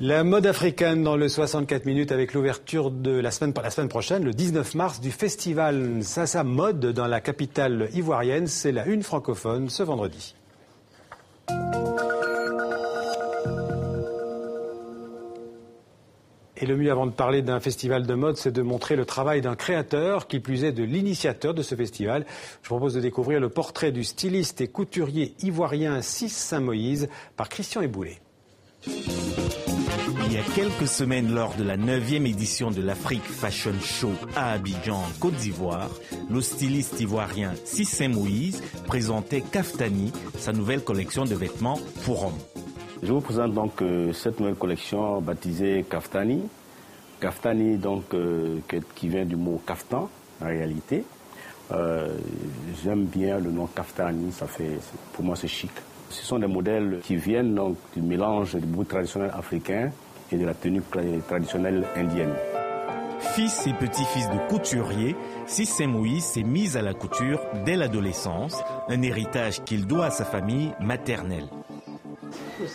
La mode africaine dans le 64 minutes avec l'ouverture de la semaine prochaine, le 19 mars, du festival Sasa Mode dans la capitale ivoirienne. C'est la une francophone ce vendredi. Et le mieux avant de parler d'un festival de mode, c'est de montrer le travail d'un créateur, qui plus est de l'initiateur de ce festival. Je vous propose de découvrir le portrait du styliste et couturier ivoirien Sis Saint-Moïse par Christian Eboulé. Il y a quelques semaines, lors de la 9e édition de l'Afrique Fashion Show à Abidjan, en Côte d'Ivoire, le styliste ivoirien Sis Saint-Moïse présentait Kaftani, sa nouvelle collection de vêtements pour hommes. Je vous présente donc cette nouvelle collection baptisée Kaftani. Kaftani donc qui vient du mot kaftan en réalité. J'aime bien le nom Kaftani, pour moi c'est chic. Ce sont des modèles qui viennent donc du mélange du bout traditionnel africain et de la tenue traditionnelle indienne. Fils et petit-fils de couturier, Sis Saint-Moïse s'est mis à la couture dès l'adolescence, un héritage qu'il doit à sa famille maternelle.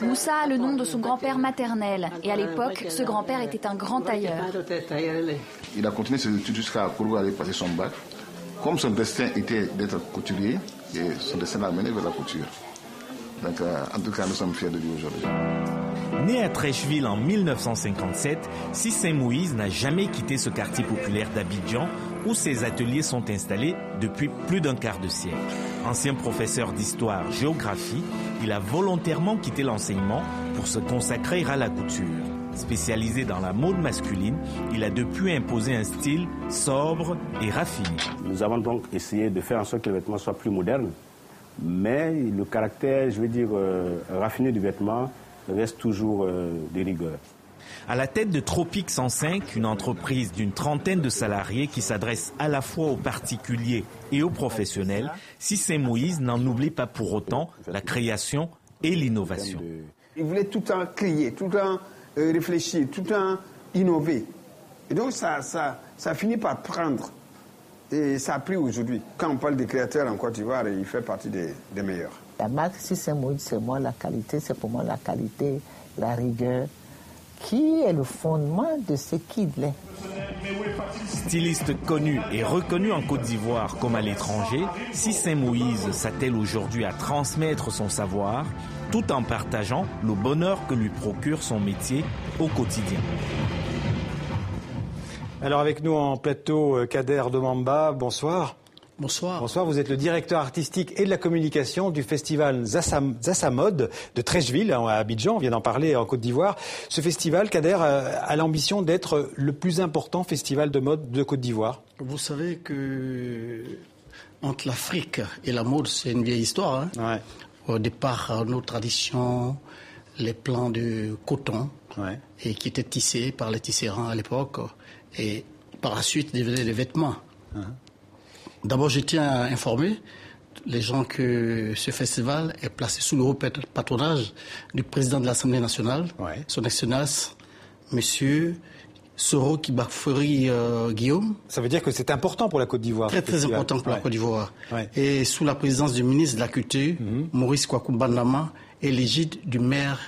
Moussa a le nom de son grand-père maternel et à l'époque, ce grand-père était un grand tailleur. Il a continué ses études jusqu'à pouvoir aller passer son bac. Comme son destin était d'être couturier, et son destin l'a amené vers la couture. Donc, en tout cas, nous sommes fiers de lui aujourd'hui. Né à Trècheville en 1957, Sis Saint-Moïse n'a jamais quitté ce quartier populaire d'Abidjan où ses ateliers sont installés depuis plus d'un quart de siècle. Ancien professeur d'histoire-géographie, il a volontairement quitté l'enseignement pour se consacrer à la couture. Spécialisé dans la mode masculine, il a depuis imposé un style sobre et raffiné. Nous avons donc essayé de faire en sorte que le vêtement soit plus moderne, mais le caractère, raffiné du vêtement reste toujours de rigueur. À la tête de Tropique 105, une entreprise d'une trentaine de salariés qui s'adresse à la fois aux particuliers et aux professionnels, Sis Saint-Moïse n'en oublie pas pour autant la création et l'innovation. Il voulait tout le temps créer, tout le temps réfléchir, tout le temps innover. Et donc ça finit par prendre. Et ça a pris aujourd'hui. Quand on parle des créateurs en Côte d'Ivoire, il fait partie des meilleurs. La marque Sis Saint-Moïse, c'est pour moi la qualité, la rigueur, qui est le fondement de ce qu'il est. Styliste connu et reconnu en Côte d'Ivoire comme à l'étranger, Sis Saint-Moïse s'attelle aujourd'hui à transmettre son savoir, tout en partageant le bonheur que lui procure son métier au quotidien. Alors avec nous en plateau, Kader Domamba, bonsoir. Bonsoir. Bonsoir, vous êtes le directeur artistique et de la communication du festival Sasa Mode de Trècheville à Abidjan, on vient d'en parler en Côte d'Ivoire. Ce festival, Kader, a l'ambition d'être le plus important festival de mode de Côte d'Ivoire. Vous savez que entre l'Afrique et la mode, c'est une vieille histoire. Hein. Ouais. Au départ, nos traditions, les plans de coton, et qui étaient tissés par les tisserands à l'époque, et par la suite devenaient des vêtements. D'abord, je tiens à informer les gens que ce festival est placé sous le haut patronage du président de l'Assemblée nationale, son Excellence, Monsieur Soro Kibafori Guillaume. Ça veut dire que c'est important pour la Côte d'Ivoire. Très, très important pour la Côte d'Ivoire. Et sous la présidence du ministre de la Culture, Maurice Kwaku Bandama, et l'égide du maire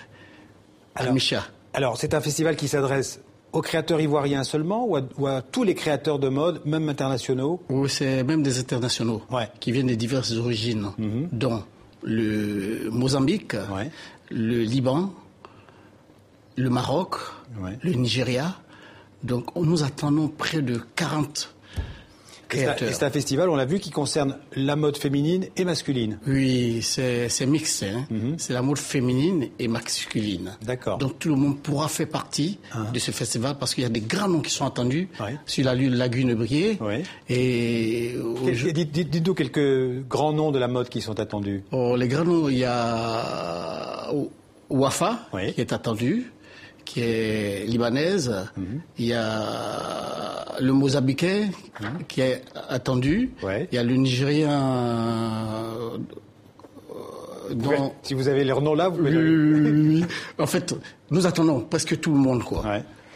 Amicha. Alors, c'est un festival qui s'adresse aux créateurs ivoiriens seulement ou à tous les créateurs de mode, même internationaux? Oui, c'est même des internationaux qui viennent de diverses origines, dont le Mozambique, le Liban, le Maroc, le Nigeria. Donc nous attendons près de 40 créateurs. C'est un festival, on l'a vu, qui concerne la mode féminine et masculine. Oui, c'est mixte. Hein. C'est la mode féminine et masculine. D'accord. Donc tout le monde pourra faire partie de ce festival parce qu'il y a des grands noms qui sont attendus sur la lagune Brié. Et dites-nous quelques grands noms de la mode qui sont attendus. Les grands noms, il y a Wafa qui est attendu, qui est libanaise. Il y a le Mozambiquais qui est attendu. Il y a le Nigérien. Si vous avez leur nom là, vous pouvez oui. En fait, nous attendons presque tout le monde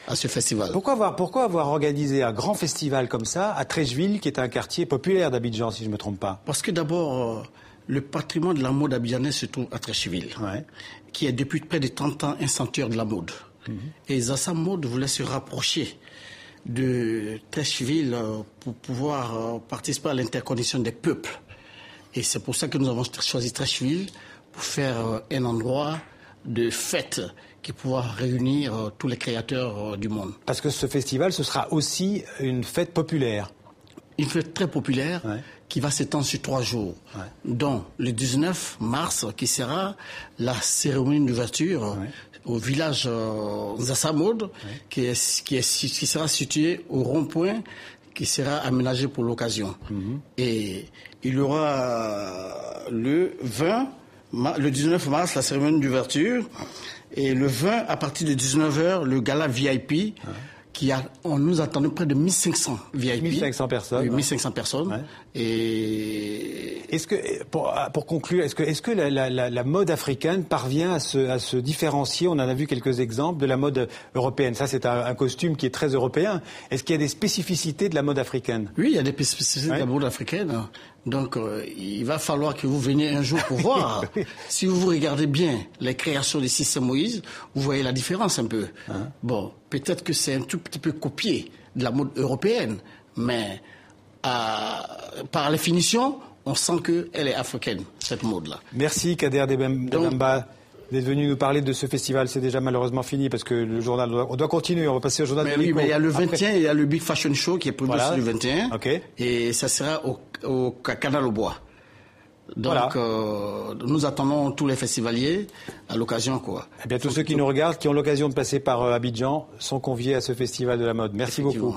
à ce festival. Pourquoi avoir organisé un grand festival comme ça à Trècheville, qui est un quartier populaire d'Abidjan, si je ne me trompe pas? Parce que d'abord, le patrimoine de la mode abidjanaise se trouve à Trècheville, qui est depuis près de 30 ans un sanctuaire de la mode. Et Zassam Mode voulait se rapprocher de Treichville pour pouvoir participer à l'interconnexion des peuples. Et c'est pour ça que nous avons choisi Treichville pour faire un endroit de fête qui pourra réunir tous les créateurs du monde. Parce que ce festival, ce sera aussi une fête populaire. Une fête très populaire qui va s'étendre sur 3 jours. Dont le 19 mars, qui sera la cérémonie d'ouverture au village Zassam Mode, qui sera situé au rond-point qui sera aménagé pour l'occasion. Et il y aura le 19 mars, la cérémonie d'ouverture, et le 20, à partir de 19h, le gala VIP, on nous attendait près de 1500 VIP. 1500 personnes. Oui, 1500 personnes. Et est-ce que, pour conclure, est-ce que la mode africaine parvient à se différencier? On en a vu quelques exemples de la mode européenne. Ça, c'est un costume qui est très européen. Est-ce qu'il y a des spécificités de la mode africaine? Oui, il y a des spécificités de la mode africaine. Donc, il va falloir que vous veniez un jour pour voir. Si vous regardez bien les créations de Cissé Moïse, vous voyez la différence un peu. Bon, peut-être que c'est un tout petit peu copié de la mode européenne, mais par la finition, on sent qu'elle est africaine, cette mode-là. Merci Kader Debemba d'être venu nous parler de ce festival. C'est déjà malheureusement fini parce que le journal, on doit continuer, on va passer au journal de Nico. Mais il y a le 21, il y a le Big Fashion Show qui est prévu le 21. Et ça sera au Canal au Bois. Donc, nous attendons tous les festivaliers à l'occasion, quoi. Eh bien, tous ceux qui nous regardent, qui ont l'occasion de passer par Abidjan, sont conviés à ce festival de la mode. Merci beaucoup.